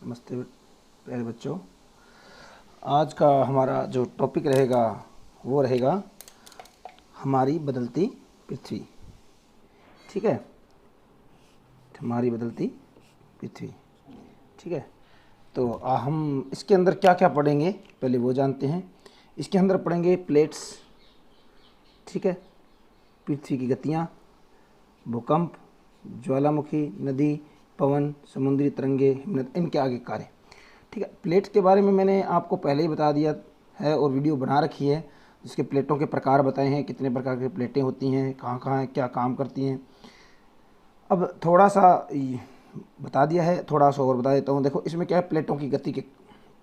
नमस्ते प्यारे बच्चों। आज का हमारा जो टॉपिक रहेगा वो रहेगा हमारी बदलती पृथ्वी। ठीक है, हमारी बदलती पृथ्वी। ठीक है, तो हम इसके अंदर क्या क्या पढ़ेंगे पहले वो जानते हैं। इसके अंदर पढ़ेंगे प्लेट्स, ठीक है, पृथ्वी की गतियाँ, भूकंप, ज्वालामुखी, नदी, पवन, समुद्री तरंगे, हिमनद, इनके आगे कार्य। ठीक है, प्लेट्स के बारे में मैंने आपको पहले ही बता दिया है और वीडियो बना रखी है जिसके प्लेटों के प्रकार बताए हैं, कितने प्रकार की प्लेटें होती हैं, कहाँ कहाँ क्या काम करती हैं। अब थोड़ा सा बता दिया है, थोड़ा सा और बता देता हूँ। देखो इसमें क्या है, प्लेटों की गति के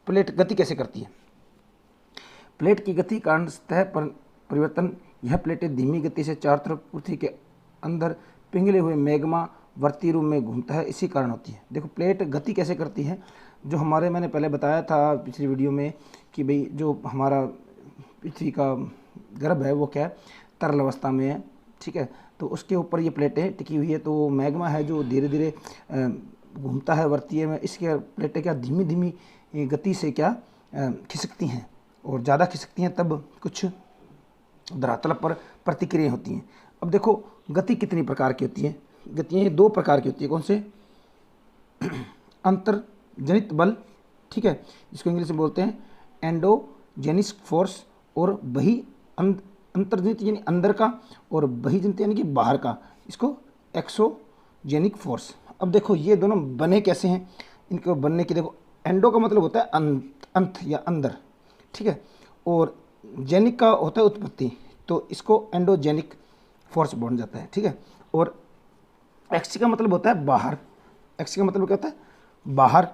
प्लेट गति कैसे करती है। प्लेट की गति कारण सतह पर परिवर्तन। यह प्लेटें धीमी गति से चारों तरफ पृथ्वी के अंदर पिघले हुए मैग्मा वर्ती रूप में घूमता है, इसी कारण होती है। देखो प्लेट गति कैसे करती है, जो हमारे मैंने पहले बताया था पिछली वीडियो में कि भाई जो हमारा पृथ्वी का गर्भ है वो क्या है, तरल अवस्था में है। ठीक है, तो उसके ऊपर ये प्लेटें टिकी हुई है, तो मैग्मा है जो धीरे धीरे घूमता है वर्तीय में। इसके प्लेटें क्या धीमी धीमी गति से क्या खिसकती हैं, और ज़्यादा खिसकती हैं तब कुछ धरातल पर प्रतिक्रिया होती हैं। अब देखो गति कितनी प्रकार की होती है। गतियाँ दो प्रकार की होती है। कौन से? अंतर्जनित बल, ठीक है, इसको इंग्लिश में बोलते हैं एंडोजेनिक फोर्स, और बही अंतर्जनित यानी अंदर का, और बहिजनित यानी कि बाहर का, इसको एक्सोजेनिक फोर्स। अब देखो ये दोनों बने कैसे हैं, इनको बनने की देखो, एंडो का मतलब होता है अंत या अंदर, ठीक है, और जेनिक का होता है उत्पत्ति, तो इसको एंडोजेनिक फोर्स बन जाता है। ठीक है, और एक्स का मतलब होता है बाहर, एक्स का मतलब क्या होता है बाहर,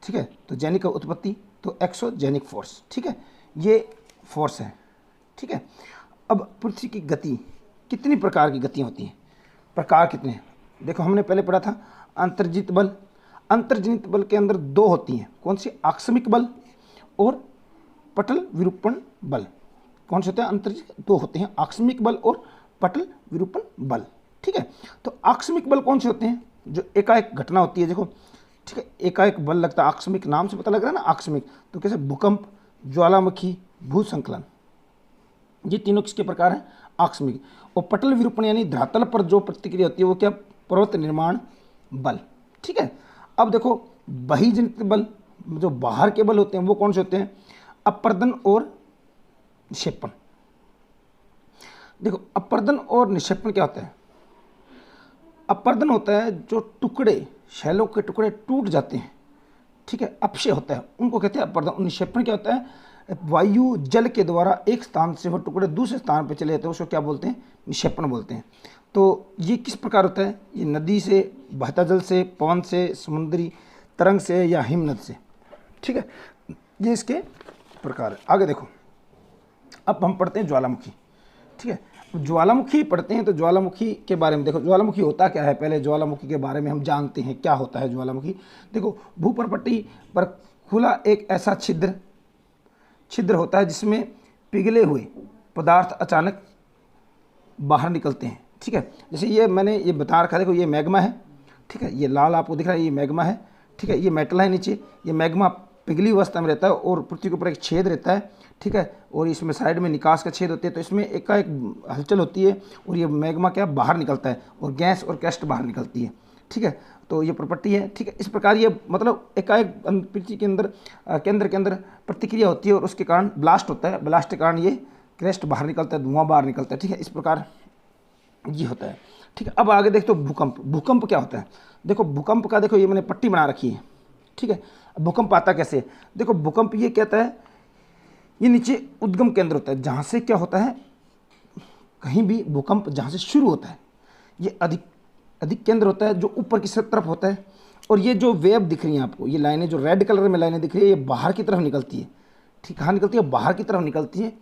ठीक है, तो जेनिक का उत्पत्ति, तो एक्सोजेनिक फोर्स। ठीक है, ये फोर्स है। ठीक है, अब पृथ्वी की गति, कितनी प्रकार की गतियाँ होती हैं, प्रकार कितने हैं। देखो हमने पहले पढ़ा था अंतर्जनित बल। अंतर्जनित बल के अंदर दो होती हैं, कौन सी? आकस्मिक बल और पटल विरूपण बल। कौन से होते हैं? अंतर्जनित दो होते हैं, आकस्मिक बल और पटल विरूपण बल। ठीक है, तो आकस्मिक बल कौन से होते हैं? जो एकाएक घटना होती है। देखो ठीक है, एकाएक बल लगता है, आकस्मिक नाम से पता लग रहा है ना, आकस्मिक। तो कैसे? भूकंप, ज्वालामुखी, भूसंकलन, ये तीनों किसके प्रकार हैं? आकस्मिक। और पटल विरूपण यानी धरातल पर जो प्रतिक्रिया होती है वो क्या? पर्वत निर्माण बल। ठीक है, अब देखो बहिर्जनित बल, जो बाहर के बल होते हैं वो कौन से होते हैं? अपर्दन और निक्षेपण। देखो अपर्दन और निक्षेपण क्या होता है? अपर्दन होता है जो टुकड़े, शैलों के टुकड़े टूट जाते हैं, ठीक है, अपक्षय होता है, उनको कहते हैं अपर्दन। निक्षेपण क्या होता है? वायु जल के द्वारा एक स्थान से वो टुकड़े दूसरे स्थान पर चले जाते हैं, उसको क्या बोलते हैं? निक्षेपण बोलते हैं। तो ये किस प्रकार होता है? ये नदी से, बहता जल से, पवन से, समुद्री तरंग से या हिमनद से। ठीक है, ये इसके प्रकार है। आगे देखो, अब हम पढ़ते हैं ज्वालामुखी। ठीक है, ज्वालामुखी पढ़ते हैं, तो ज्वालामुखी के बारे में देखो, ज्वालामुखी होता क्या है, पहले ज्वालामुखी के बारे में हम जानते हैं क्या होता है ज्वालामुखी। देखो भूपर्पट्टी पर खुला एक ऐसा छिद्र होता है जिसमें पिघले हुए पदार्थ अचानक बाहर निकलते हैं। ठीक है, जैसे ये मैंने ये बता रखा है, देखो ये मैग्मा है, ठीक है, ये लाल आपको दिख रहा है, ये मैग्मा है। ठीक है, ये मेटल है नीचे, ये मैग्मा पिघली अवस्था में रहता है और पृथ्वी के ऊपर एक छेद रहता है। ठीक है, और इसमें साइड में निकास का छेद होते हैं, तो इसमें एकाएक हलचल होती है और ये मैग्मा क्या बाहर निकलता है, और गैस और क्रस्ट बाहर निकलती है। ठीक है, तो ये प्रॉपर्टी है। ठीक है, इस प्रकार ये मतलब एकाएक पृथ्वी के अंदर केंद्र के अंदर प्रतिक्रिया होती है और उसके कारण ब्लास्ट होता है, ब्लास्ट के कारण ये क्रस्ट बाहर निकलता है, धुआं बाहर निकलता है। ठीक है, इस प्रकार ये होता है। ठीक है, अब आगे देखो भूकंप। भूकंप क्या होता है? देखो भूकंप का, देखो ये मैंने पट्टी बना रखी है। ठीक है, भूकंप आता कैसे? देखो भूकंप ये कहता है, ये नीचे उद्गम केंद्र होता है, जहाँ से क्या होता है, कहीं भी भूकंप जहाँ से शुरू होता है, ये अधिक केंद्र होता है जो ऊपर की तरफ होता है। और ये जो वेव दिख रही है आपको, ये लाइनें जो रेड कलर में लाइनें दिख रही है, ये बाहर की तरफ निकलती है। ठीक, कहाँ निकलती है? बाहर की तरफ निकलती है।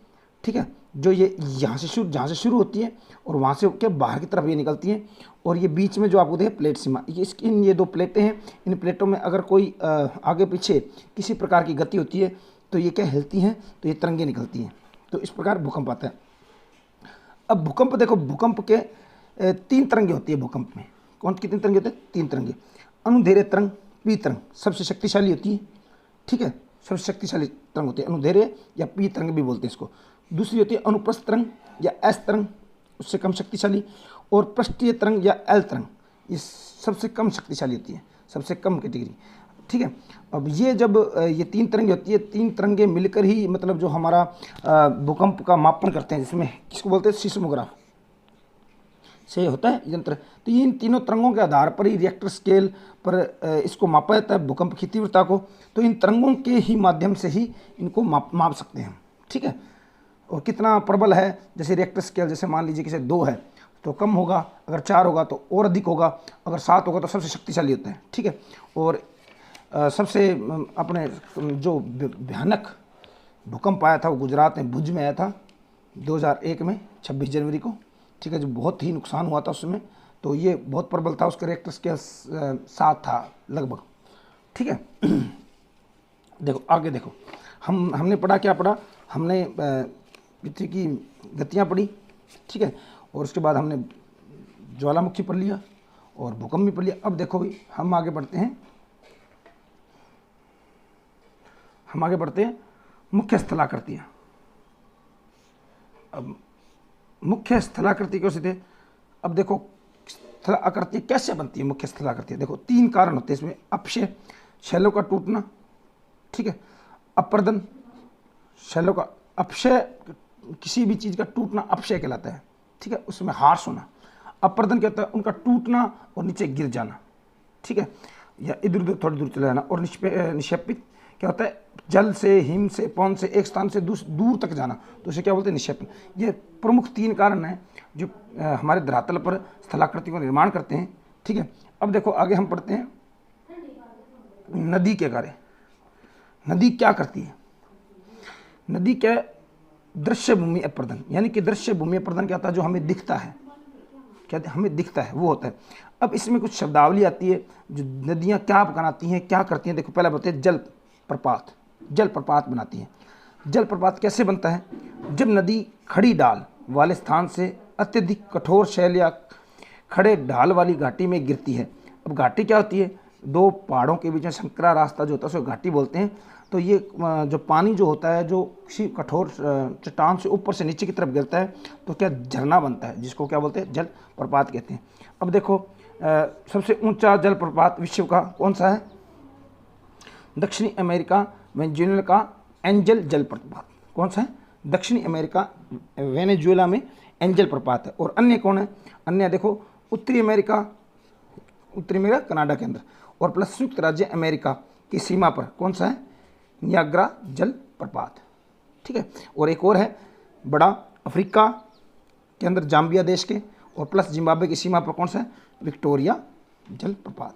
ठीक है, जो ये यहाँ से जहाँ से शुरू होती है और वहाँ से क्या बाहर की तरफ ये निकलती है। और ये बीच में जो आपको देखे प्लेट सीमा, ये दो प्लेटें हैं, इन प्लेटों में अगर कोई आगे पीछे किसी प्रकार की गति होती है तो ये क्या हिलती हैं, तो ये तरंगे निकलती हैं, तो इस प्रकार भूकंप आता है। अब भूकंप देखो, भूकंप के तीन तरंगे होती है भूकंप में। कौन कितनी तरंगे होते हैं? तीन तरंगे। अनुधैर्य तरंग, पी तरंग सबसे शक्तिशाली होती है, ठीक है, सबसे शक्तिशाली तरंग होती है, अनुदैर्घ्य या पी तरंग भी बोलते हैं इसको। दूसरी होती है अनुप्रस्थ तरंग या एस तरंग, उससे कम शक्तिशाली। और पृष्ठीय तरंग या एल तरंग, ये सबसे कम शक्तिशाली होती है, सबसे कम कैटेगरी, ठीक है। अब ये जब ये तीन तरंगे होती है, तीन तरंगे मिलकर ही मतलब जो हमारा भूकंप का मापन करते हैं, जिसमें किसको बोलते हैं सिस्मोग्राफ से होता है यंत्र। तो इन तीनों तरंगों के आधार पर ही रिएक्टर स्केल पर इसको मापा जाता है भूकंप की तीव्रता को। तो इन तरंगों के ही माध्यम से ही इनको माप सकते हैं, ठीक है। और कितना प्रबल है, जैसे रिएक्टर स्केल, जैसे मान लीजिए कि 2 है तो कम होगा, अगर 4 होगा तो और अधिक होगा, अगर 7 होगा तो सबसे शक्तिशाली होता है, ठीक है। और सबसे अपने जो भयानक भूकंप आया था वो गुजरात में भुज में आया था 2001 में 26 जनवरी को, ठीक है, जो बहुत ही नुकसान हुआ था उसमें। तो ये बहुत प्रबल था, उसका रिएक्टर स्केल 7 था लगभग, ठीक है। देखो आगे देखो, हमने पढ़ा, क्या पढ़ा हमने, पृथ्वी की गतियाँ पढ़ी, ठीक है। और उसके बाद हमने ज्वालामुखी पढ़ लिया और भूकंप भी पढ़ लिया। अब देखो भाई हम आगे बढ़ते हैं, मुख्य स्थलाकृतियाँ। अब मुख्य स्थलाकृति क्यों से थे, अब देखो स्थलाकृति कैसे बनती है मुख्य स्थलाकृति। देखो 3 कारण होते हैं इसमें, अपक्षय शैलों का टूटना, ठीक है, अपर्दन शैलों का, अपक्षय किसी भी चीज़ का टूटना अपक्षय कहलाता है, ठीक है, उसमें हार्श होना। अपर्दन क्या होता है, उनका टूटना और नीचे गिर जाना, ठीक है, या इधर उधर थोड़ी दूर चला जाना। और निक्षेपित क्या होता है, जल से, हिम से, पवन से एक स्थान से दूर तक जाना, तो उसे क्या बोलते हैं, निक्षेपण। ये प्रमुख 3 कारण हैं जो हमारे धरातल पर स्थलाकृति को निर्माण करते हैं, ठीक है। अब देखो आगे हम पढ़ते हैं नदी के कार्य। नदी क्या करती है, नदी क्या, दृश्य भूमि अपर्दन, यानी कि दृश्य भूमि अपर्दन क्या होता है, जो हमें दिखता है, क्या हमें दिखता है वो होता है। अब इसमें कुछ शब्दावली आती है, जो नदियाँ क्या बनाती हैं, क्या करती हैं। देखो पहले बताते हैं जल प्रपात बनाती है। जल प्रपात कैसे बनता है, जब नदी खड़ी ढाल वाले स्थान से अत्यधिक कठोर शैल या खड़े ढाल वाली घाटी में गिरती है। अब घाटी क्या होती है, 2 पहाड़ों के बीच में संकरा रास्ता जो होता है उसको घाटी बोलते हैं। तो ये जो पानी जो होता है, जो किसी कठोर चट्टान से ऊपर से नीचे की तरफ गिरता है तो क्या झरना बनता है, जिसको क्या बोलते हैं, जल प्रपात कहते हैं। अब देखो सबसे ऊंचा जल प्रपात विश्व का कौन सा है, दक्षिणी अमेरिका वेनेजुएला का एंजल जल प्रपात। कौन सा है, दक्षिणी अमेरिका वेनेजुएला में एंजल प्रपात है। और अन्य कौन है, अन्य देखो उत्तरी अमेरिका कनाडा के अंदर, और प्लस संयुक्त राज्य अमेरिका की सीमा पर कौन सा है, नियाग्रा जल प्रपात, ठीक है। और एक और है बड़ा अफ्रीका के अंदर जाम्बिया देश के, और प्लस जिम्बाब्वे की सीमा पर कौन सा है, विक्टोरिया जल प्रपात,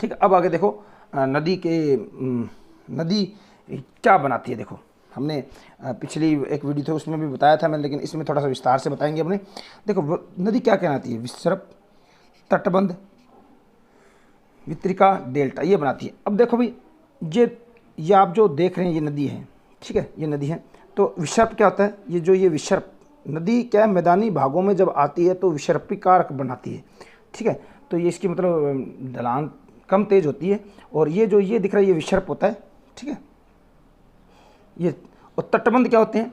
ठीक है। अब आगे देखो नदी क्या बनाती है। देखो हमने पिछली एक वीडियो थी उसमें भी बताया था मैंने, लेकिन इसमें थोड़ा सा विस्तार से बताएंगे अपने। देखो नदी क्या कहलाती है, विसर्प, तटबंध, वितरिका, डेल्टा, ये बनाती है। अब देखो भाई ये आप जो देख रहे हैं ये नदी है, ठीक है, ये नदी है। तो विसर्प क्या होता है, ये विसर्प नदी क्या है, मैदानी भागों में जब आती है तो विसर्पिकार बनाती है, ठीक है। तो ये इसकी मतलब ढलान कम तेज होती है, और ये जो ये दिख रहा है ये विसर्प होता है, ठीक है। ये और तटबंध क्या होते हैं,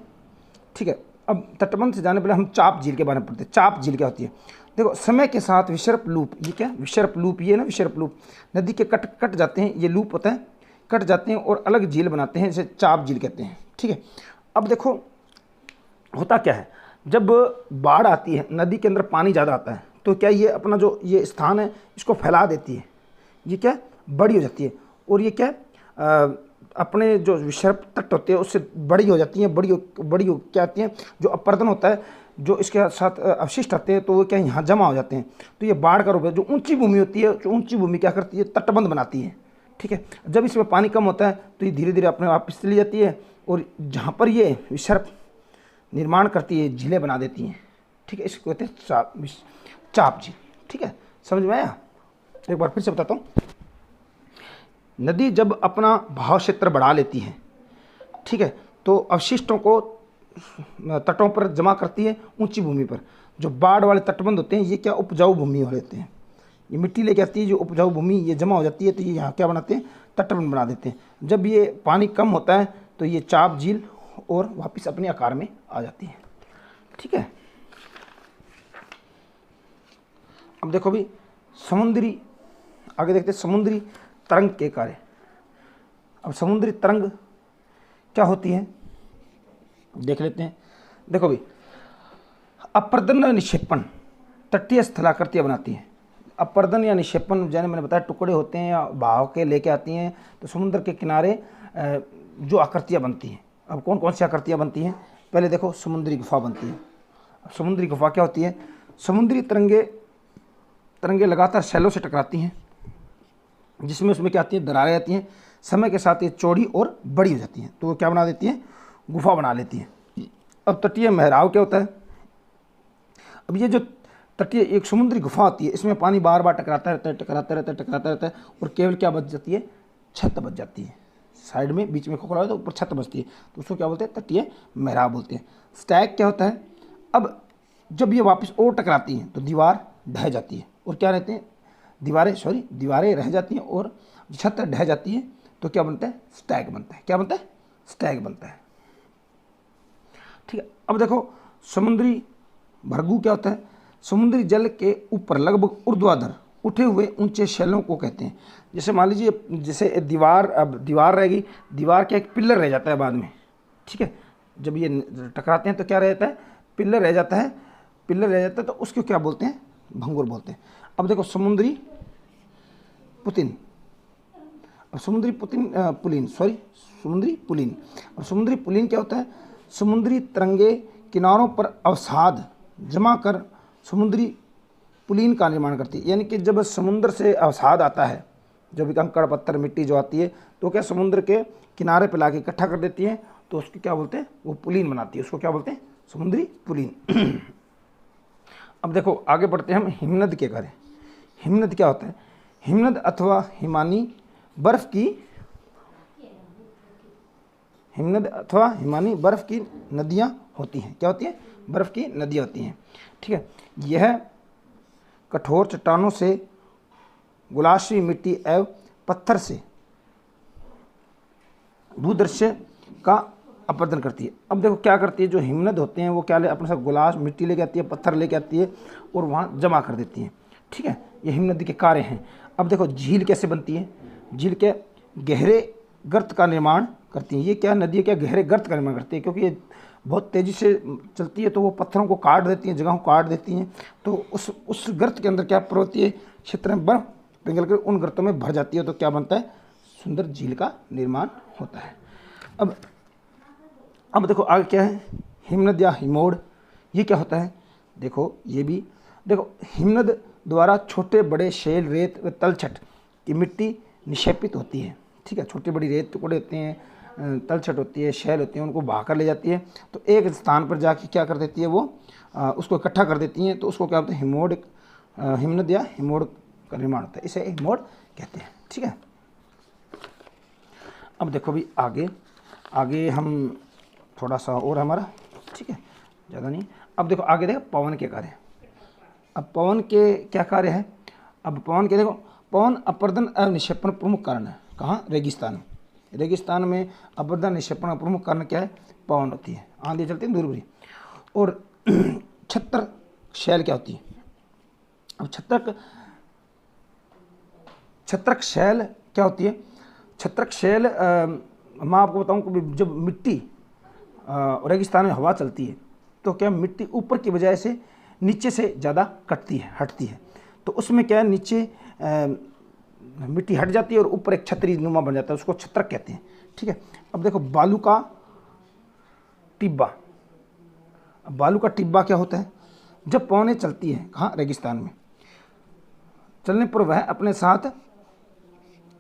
ठीक है। अब तटबंध से जाने पहले हम चाप झील के बारे में पढ़ते हैं। चाप झील क्या होती है, देखो समय के साथ विसर्प लूप, ये क्या विसर्प लूप, ये ना विसर्प लूप, नदी के कट जाते हैं, ये लूप होता है, कट जाते हैं और अलग झील बनाते हैं, जिसे चाप झील कहते हैं, ठीक है। अब देखो होता क्या है, जब बाढ़ आती है, नदी के अंदर पानी ज़्यादा आता है, तो क्या ये अपना जो ये स्थान है इसको फैला देती है, ये क्या बड़ी हो जाती है, और ये क्या अपने जो विसर्प तट होते हैं उससे बड़ी हो जाती हैं, बड़ी हो क्या आती हैं, जो अपर्दन होता है, जो इसके साथ अवशिष्ट आते हैं तो वो क्या यहाँ जमा हो जाते हैं। तो ये बाढ़ का रूप है। जो ऊंची भूमि होती है, जो ऊंची भूमि क्या करती है, तटबंध बनाती है, ठीक है। जब इसमें पानी कम होता है तो ये धीरे धीरे अपने वापस चली जाती है, और जहाँ पर ये विसर्प निर्माण करती है झीलें बना देती हैं, ठीक है। इसको कहते हैं चाप झील, ठीक है। समझ में आया, एक बार फिर से बताता हूँ। नदी जब अपना बहाव क्षेत्र बढ़ा लेती है, ठीक है, तो अवशिष्टों को तटों पर जमा करती है ऊंची भूमि पर। जो बाढ़ वाले तटबंध होते हैं ये क्या उपजाऊ भूमि वाले होते हैं, ये मिट्टी लेके आती है, जो उपजाऊ भूमि ये जमा हो जाती है, तो ये यहाँ क्या बनाते हैं, तटबंध बना देते हैं। जब ये पानी कम होता है तो ये चाप झील और वापस अपने आकार में आ जाती है। ठीक है, अब देखो भी समुद्री, आगे देखते हैं समुद्री तरंग के कार्य। अब समुद्री तरंग क्या होती है देख लेते हैं। देखो भी अपर्दन निक्षेपण तटीय स्थलाकृतियाँ बनाती है। अपर्दन या निक्षेपण जैसे मैंने बताया टुकड़े होते हैं या बहाव के लेके आती हैं, तो समुद्र के किनारे जो आकृतियाँ बनती हैं। अब कौन कौन सी आकृतियाँ बनती हैं, पहले देखो समुद्री गुफा बनती है। अब समुद्री गुफा क्या होती है, समुद्री तरंगे लगातार शैलों से टकराती हैं, जिसमें उसमें क्या आती है, दरारें आती हैं। समय के साथ ये चौड़ी और बड़ी हो जाती हैं, तो वो क्या बना देती हैं, गुफा बना लेती हैं। अब तटीय महराव क्या होता है, अब ये जो तटीय एक समुद्री गुफा होती है, इसमें पानी बार बार टकराता रहता है और केवल क्या बच जाती है, छत बच जाती है। साइड में बीच में खोखला होता है, ऊपर छत बचती है, तो उसको क्या बोलते हैं, तटीय महराव बोलते हैं। स्टैग क्या होता है, अब जब ये वापस और टकराती हैं तो दीवार ढह जाती है और क्या रहते हैं, दीवारें रह जाती हैं और छत ढह जाती है, तो क्या बनता है, स्टैग बनता है। क्या बनता है, स्टैग बनता है। ठीक है, अब देखो समुद्री भृगु क्या होता है, समुद्री जल के ऊपर लगभग ऊर्ध्वाधर उठे हुए ऊंचे शैलों को कहते हैं। जैसे मान लीजिए, जैसे दीवार, अब दीवार रहेगी, दीवार का एक पिल्लर रह जाता है बाद में। ठीक है, जब ये टकराते हैं तो क्या रह जाता है, पिल्लर रह जाता है, तो उसको क्या बोलते हैं, भंगुर बोलते हैं। अब देखो समुद्री पुतिन, समुद्री पुलिन। और समुद्री पुलिन क्या होता है, समुद्री तरंगे किनारों पर अवसाद जमा कर समुद्री पुलिन का निर्माण करती है। यानी कि जब समुद्र से अवसाद आता है, जब कंकड़ पत्थर मिट्टी जो आती है, तो क्या समुद्र के किनारे पर लाके इकट्ठा कर देती है, तो उसको क्या बोलते हैं, वो पुलिन बनाती है, उसको क्या बोलते हैं, समुद्री पुलिन। अब देखो आगे बढ़ते हैं हम हिमनद के कार्य। हिमनद क्या होता है, हिमनद अथवा हिमानी बर्फ की नदियाँ होती हैं। क्या होती हैं, बर्फ की नदियाँ होती हैं। ठीक है, यह कठोर चट्टानों से, गुलाशी मिट्टी एवं पत्थर से भूदृश्य का अपर्दन करती है। अब देखो क्या करती है, जो हिमनद होते हैं वो क्या ले अपने साथ गुलाश मिट्टी लेके आती है, पत्थर लेके आती है और वहाँ जमा कर देती है। ठीक है, ये हिमनदी के कार्य हैं। अब देखो झील कैसे बनती है, झील के गहरे गर्त का निर्माण करती हैं। ये क्या नदी है, क्या गहरे गर्त का निर्माण करती है, क्योंकि ये बहुत तेज़ी से चलती है, तो वो पत्थरों को काट देती हैं, जगहों को काट देती हैं, तो उस गर्त के अंदर क्या पर्वतीय क्षेत्र में बर्फ पिघल कर उन गर्तों में भर जाती है, तो क्या बनता है, सुंदर झील का निर्माण होता है। अब देखो आगे क्या है, हिमनद या हिमोड़, ये क्या होता है, देखो ये भी देखो, हिमनद द्वारा छोटे बड़े शैल, रेत व तलछट की मिट्टी निक्षेपित होती है। ठीक है, छोटे बड़ी रेत टुकड़े होते हैं, तलछट होती है, शैल होती है, उनको बहा कर ले जाती है, तो एक स्थान पर जाके क्या कर देती है, वो उसको इकट्ठा कर देती हैं, तो उसको क्या बोलते हैं, हिमोड़, हिमनद या हिमोड़ का निर्माण होता है, इसे हिमोड़ कहते हैं। ठीक है, अब देखो भी आगे हम थोड़ा सा और हमारा, ठीक है, ज़्यादा नहीं। अब देखो आगे देखो पवन के कार्य। अब पवन के क्या कार्य है, अब पवन के देखो, पवन अपर्दन एवं निक्षेपण प्रमुख कारण है। कहाँ, रेगिस्तान में अपर्दन निक्षेपण का प्रमुख कारण क्या है, पवन होती है, आंधी चलती है दूर। और छत्रक शैल क्या होती है, अब छत्रक शैल क्या होती है, छत्रक शैल मैं आपको बताऊं कि जब मिट्टी रेगिस्तान में हवा चलती है, तो क्या मिट्टी ऊपर की बजाय से नीचे से ज़्यादा हटती है, तो उसमें क्या है, नीचे मिट्टी हट जाती है और ऊपर एक छतरी नुमा बन जाता है, उसको छत्रक कहते हैं। ठीक है, अब देखो बालू का टिब्बा क्या होता है, जब पवनें चलती है कहाँ, रेगिस्तान में, चलने पर वह अपने साथ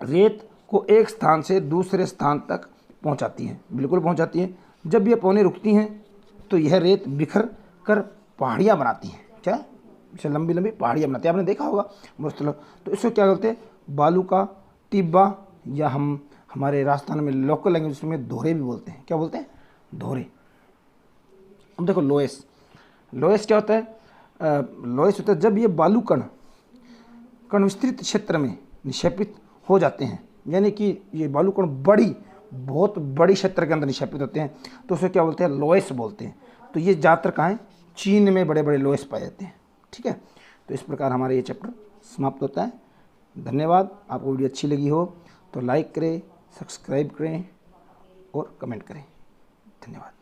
रेत को एक स्थान से दूसरे स्थान तक पहुंचाती है, बिल्कुल पहुंचाती है। जब ये पवनें रुकती हैं तो यह रेत बिखर कर पहाड़ियाँ बनाती हैं। क्या, इसे लंबी लंबी पहाड़ियाँ बनाती है, आपने देखा होगा मुश्तल। तो इसको क्या बोलते हैं, बालू का टिब्बा, या हम हमारे राजस्थान में लोकल लैंग्वेज में धोरे भी बोलते हैं। क्या बोलते हैं, धोरे। अब देखो लोएस क्या होता है, लोएस होता है जब ये बालू कण कण विस्तृत क्षेत्र में निक्षेपित हो जाते हैं, यानी कि ये बालू कण बहुत बड़ी क्षेत्र के अंदर निक्षेपित होते हैं, तो उसे क्या बोलते हैं, लोएस बोलते हैं। तो ये ज़्यादातर कहाँ है, चीन में बड़े बड़े लोएस पाए जाते हैं। ठीक है, तो इस प्रकार हमारा ये चैप्टर समाप्त होता है। धन्यवाद। आपको वीडियो अच्छी लगी हो तो लाइक करें, सब्सक्राइब करें और कमेंट करें। धन्यवाद।